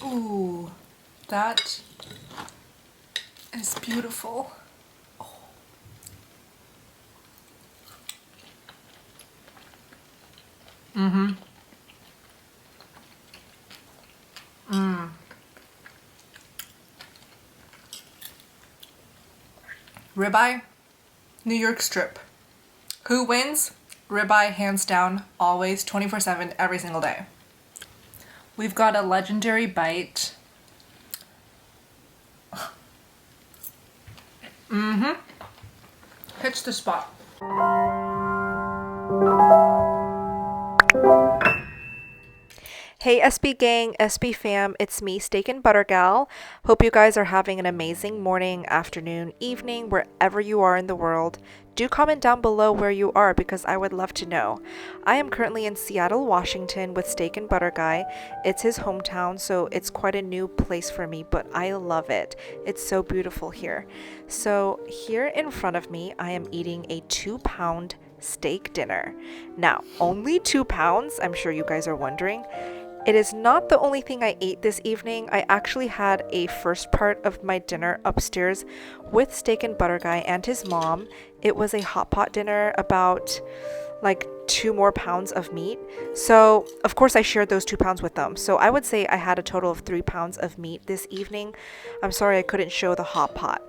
Ooh, that is beautiful. Mm-hmm. Ribeye, New York strip. Who wins? Ribeye, hands down, always, 24/7, every single day. We've got a legendary bite. Mm-hmm. Hits the spot. Hey SB gang, SB fam, it's me, Steak and Butter Gal. Hope you guys are having an amazing morning, afternoon, evening, wherever you are in the world. Do comment down below where you are because I would love to know. I am currently in Seattle, Washington with Steak and Butter Guy. It's his hometown, so it's quite a new place for me, but I love it. It's so beautiful here. So here in front of me, I am eating a 2-pound steak dinner. Now, only 2 pounds, I'm sure you guys are wondering. It is not the only thing I ate this evening. I actually had a first part of my dinner upstairs with Steak and Butter Guy and his mom. It was a hot pot dinner, about like 2 more pounds of meat. So of course I shared those 2 pounds with them. So I would say I had a total of 3 pounds of meat this evening. I'm sorry I couldn't show the hot pot.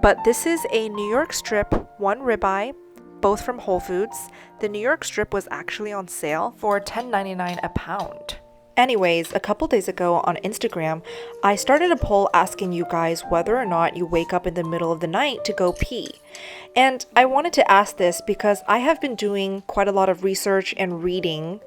But this is a New York strip, 1 ribeye, both from Whole Foods. The New York strip was actually on sale for $10.99 a pound. Anyways, a couple days ago on Instagram, I started a poll asking you guys whether or not you wake up in the middle of the night to go pee. And I wanted to ask this because I have been doing quite a lot of research and reading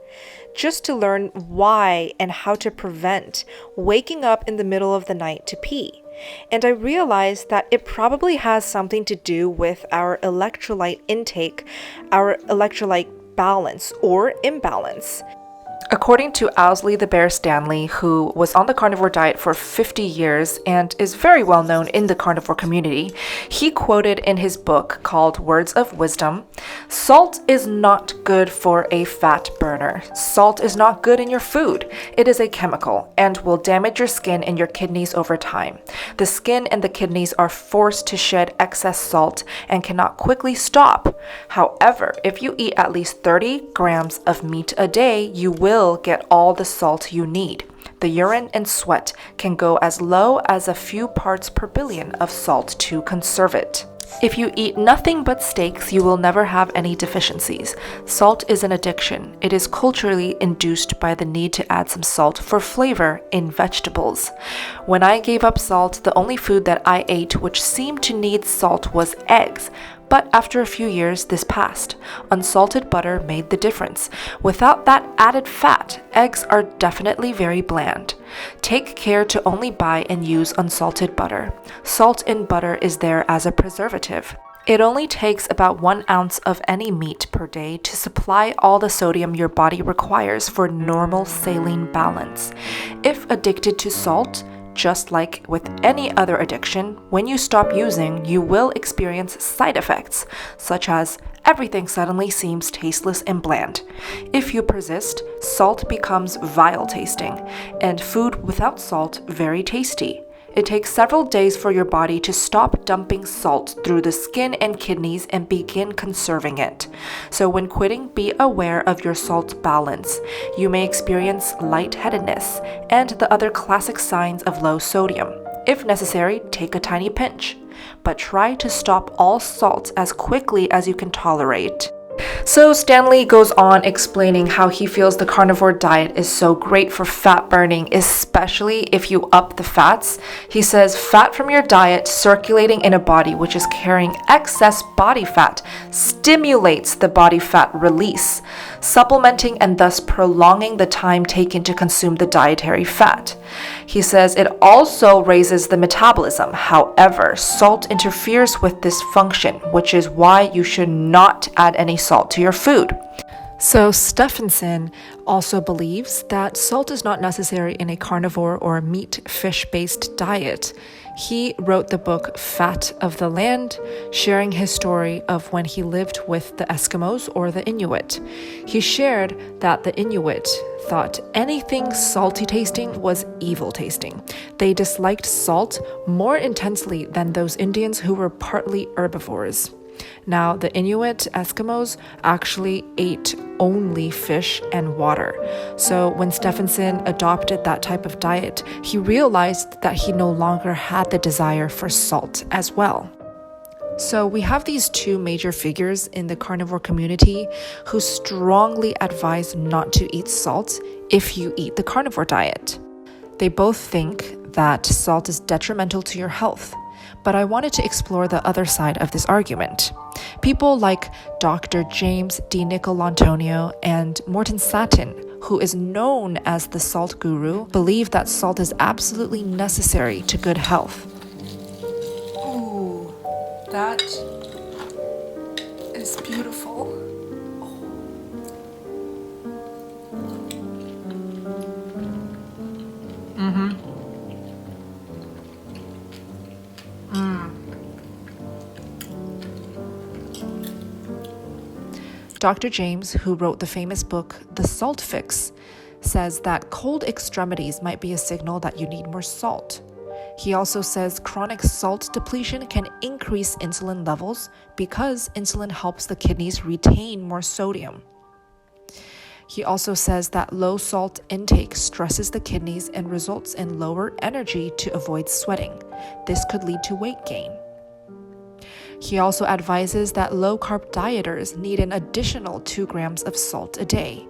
just to learn why and how to prevent waking up in the middle of the night to pee. And I realized that it probably has something to do with our electrolyte intake, our electrolyte balance or imbalance. According to Owsley the bear Stanley, who was on the carnivore diet for 50 years and is very well known in the carnivore community, he quoted in his book called Words of Wisdom, "Salt is not good for a fat burner. Salt is not good in your food. It is a chemical and will damage your skin and your kidneys over time. The skin and the kidneys are forced to shed excess salt and cannot quickly stop. However, if you eat at least 30 grams of meat a day, you will get all the salt you need. The urine and sweat can go as low as a few parts per billion of salt to conserve it. If you eat nothing but steaks, you will never have any deficiencies. Salt is an addiction. It is culturally induced by the need to add some salt for flavor in vegetables. When I gave up salt, the only food that I ate which seemed to need salt was eggs. But after a few years, this passed. Unsalted butter made the difference. Without that added fat, eggs are definitely very bland. Take care to only buy and use unsalted butter. Salt in butter is there as a preservative. It only takes about 1 ounce of any meat per day to supply all the sodium your body requires for normal saline balance. If addicted to salt, just like with any other addiction, when you stop using, you will experience side effects, such as everything suddenly seems tasteless and bland. If you persist, salt becomes vile tasting, and food without salt very tasty. It takes several days for your body to stop dumping salt through the skin and kidneys and begin conserving it. So when quitting, be aware of your salt balance. You may experience lightheadedness and the other classic signs of low sodium. If necessary, take a tiny pinch, but try to stop all salt as quickly as you can tolerate. So Stanley goes on explaining how he feels the carnivore diet is so great for fat burning, especially if you up the fats. He says fat from your diet circulating in a body which is carrying excess body fat stimulates the body fat release, supplementing and thus prolonging the time taken to consume the dietary fat. He says it also raises the metabolism. However, salt interferes with this function, which is why you should not add any salt to your food. So Steffanson also believes that salt is not necessary in a carnivore or meat fish-based diet. He wrote the book Fat of the Land, sharing his story of when he lived with the Eskimos or the Inuit. He shared that the Inuit thought anything salty tasting was evil tasting. They disliked salt more intensely than those Indians who were partly herbivores. Now, the Inuit Eskimos actually ate only fish and water. So when Steffanson adopted that type of diet, he realized that he no longer had the desire for salt as well. So we have these two major figures in the carnivore community who strongly advise not to eat salt if you eat the carnivore diet. They both think that salt is detrimental to your health. But I wanted to explore the other side of this argument. People like Dr. James DiNicolantonio and Morton Satin, who is known as the salt guru, believe that salt is absolutely necessary to good health. Ooh, that is beautiful. Dr. James, who wrote the famous book, The Salt Fix, says that cold extremities might be a signal that you need more salt. He also says chronic salt depletion can increase insulin levels because insulin helps the kidneys retain more sodium. He also says that low salt intake stresses the kidneys and results in lower energy to avoid sweating. This could lead to weight gain. He also advises that low-carb dieters need an additional 2 grams of salt a day.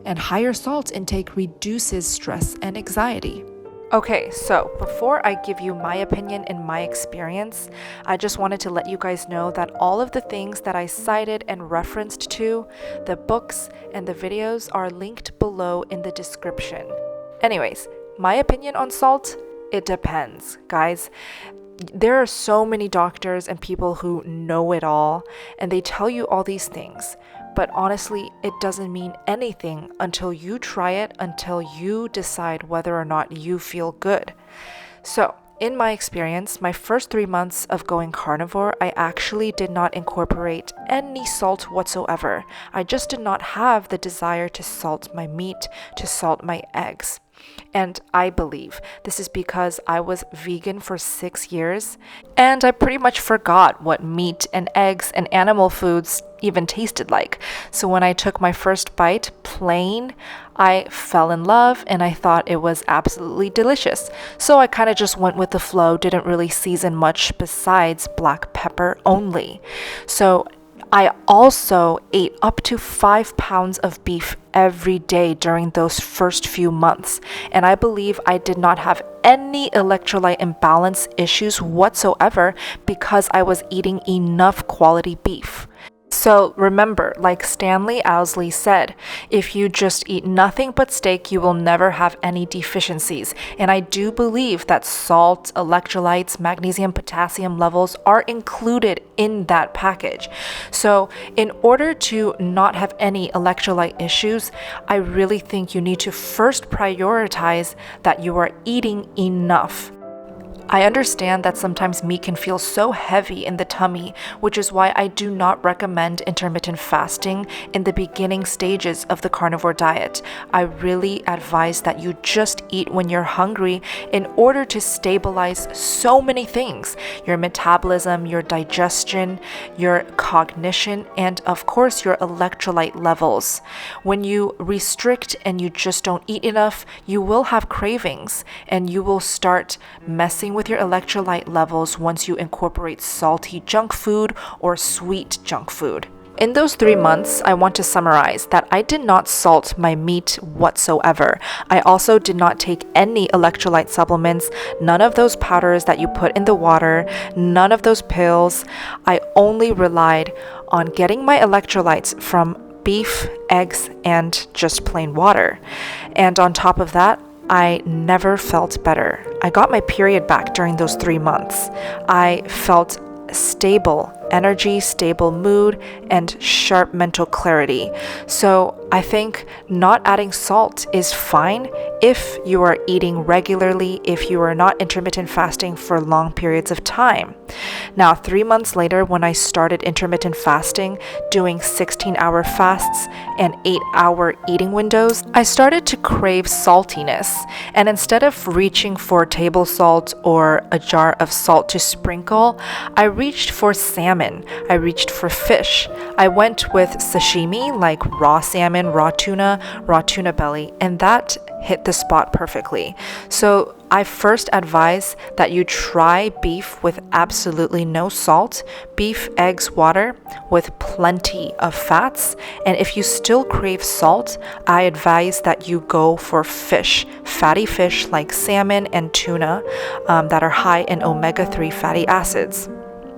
And higher salt intake reduces stress and anxiety. Okay, so before I give you my opinion and my experience, I just wanted to let you guys know that all of the things that I cited and referenced to, the books and the videos are linked below in the description. Anyways, my opinion on salt, it depends, guys. There are so many doctors and people who know it all, and they tell you all these things. But honestly, it doesn't mean anything until you try it, until you decide whether or not you feel good. So, in my experience, my first 3 months of going carnivore, I actually did not incorporate any salt whatsoever. I just did not have the desire to salt my meat, to salt my eggs. And I believe this is because I was vegan for 6 years and I pretty much forgot what meat and eggs and animal foods even tasted like. So when I took my first bite plain, I fell in love and I thought it was absolutely delicious. So I kind of just went with the flow, didn't really season much besides black pepper only. So I also ate up to 5 pounds of beef every day during those first few months, and I believe I did not have any electrolyte imbalance issues whatsoever because I was eating enough quality beef. So remember, like Stanley Owsley said, if you just eat nothing but steak, you will never have any deficiencies. And I do believe that salt, electrolytes, magnesium, potassium levels are included in that package. So in order to not have any electrolyte issues, I really think you need to first prioritize that you are eating enough. I understand that sometimes meat can feel so heavy in the tummy, which is why I do not recommend intermittent fasting in the beginning stages of the carnivore diet. I really advise that you just eat when you're hungry in order to stabilize so many things: your metabolism, your digestion, your cognition, and of course your electrolyte levels. When you restrict and you just don't eat enough, you will have cravings and you will start messing with your electrolyte levels once you incorporate salty junk food or sweet junk food. In those 3 months, I want to summarize that I did not salt my meat whatsoever. I also did not take any electrolyte supplements, none of those powders that you put in the water, none of those pills. I only relied on getting my electrolytes from beef, eggs, and just plain water. And on top of that, I never felt better. I got my period back during those 3 months. I felt stable energy, stable mood, and sharp mental clarity. So I think not adding salt is fine if you are eating regularly, if you are not intermittent fasting for long periods of time. Now, 3 months later, when I started intermittent fasting, doing 16-hour fasts and 8-hour eating windows, I started to crave saltiness. And instead of reaching for table salt or a jar of salt to sprinkle, I reached for salmon. I reached for fish. I went with sashimi, like raw salmon, raw tuna belly, and that hit the spot perfectly. So I first advise that you try beef with absolutely no salt, beef, eggs, water with plenty of fats. And if you still crave salt, I advise that you go for fish, fatty fish like salmon and tuna that are high in omega-3 fatty acids.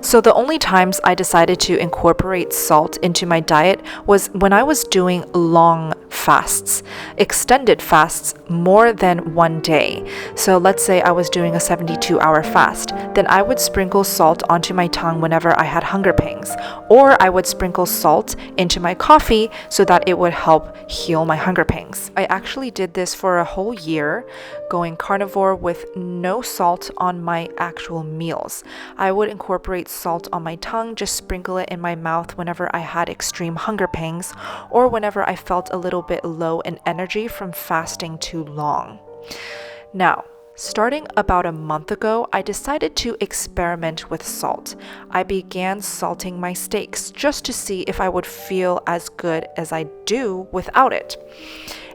So the only times I decided to incorporate salt into my diet was when I was doing long fasts, extended fasts, more than 1 day. So let's say I was doing a 72-hour fast, then I would sprinkle salt onto my tongue whenever I had hunger pangs, or I would sprinkle salt into my coffee so that it would help heal my hunger pangs. I actually did this for a whole year, going carnivore with no salt on my actual meals. I would incorporate salt on my tongue, just sprinkle it in my mouth whenever I had extreme hunger pangs or whenever I felt a little bit low in energy from fasting too long. Now, starting about a month ago, I decided to experiment with salt. I began salting my steaks just to see if I would feel as good as I do without it.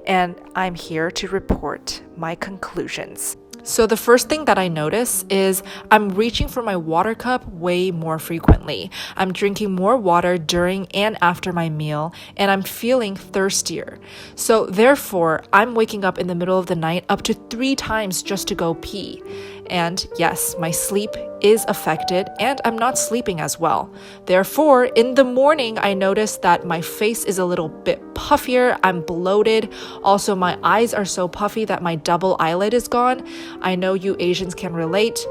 And I'm here to report my conclusions. So the first thing that I notice is I'm reaching for my water cup way more frequently. I'm drinking more water during and after my meal, and I'm feeling thirstier. So therefore, I'm waking up in the middle of the night up to 3 times just to go pee. And yes, my sleep is affected and I'm not sleeping as well. Therefore, in the morning, I notice that my face is a little bit puffier. I'm bloated. Also, my eyes are so puffy that my double eyelid is gone. I know you Asians can relate.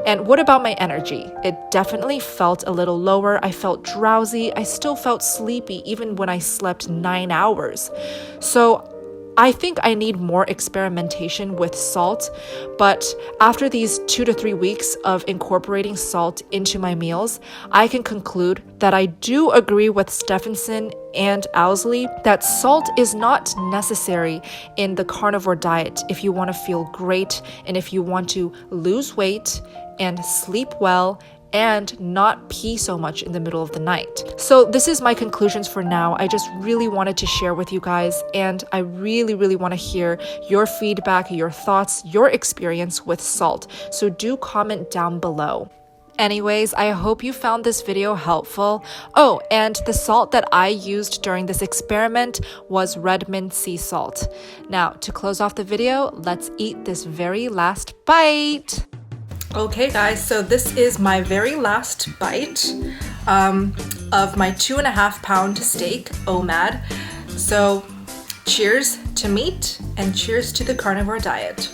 And what about my energy? It definitely felt a little lower. I felt drowsy. I still felt sleepy even when I slept 9 hours. So I think I need more experimentation with salt, but after these 2 to 3 weeks of incorporating salt into my meals, I can conclude that I do agree with Steffanson and Owsley that salt is not necessary in the carnivore diet if you want to feel great and if you want to lose weight and sleep well and not pee so much in the middle of the night. So this is my conclusions for now. I just really wanted to share with you guys, and I really want to hear your feedback, your thoughts, your experience with salt. So do comment down below. Anyways, I hope you found this video helpful. Oh, and the salt that I used during this experiment was red mint sea salt. Now, to close off the video, let's eat this very last bite. Okay guys, so this is my very last bite of my 2.5 pound steak, OMAD. So cheers to meat and cheers to the carnivore diet.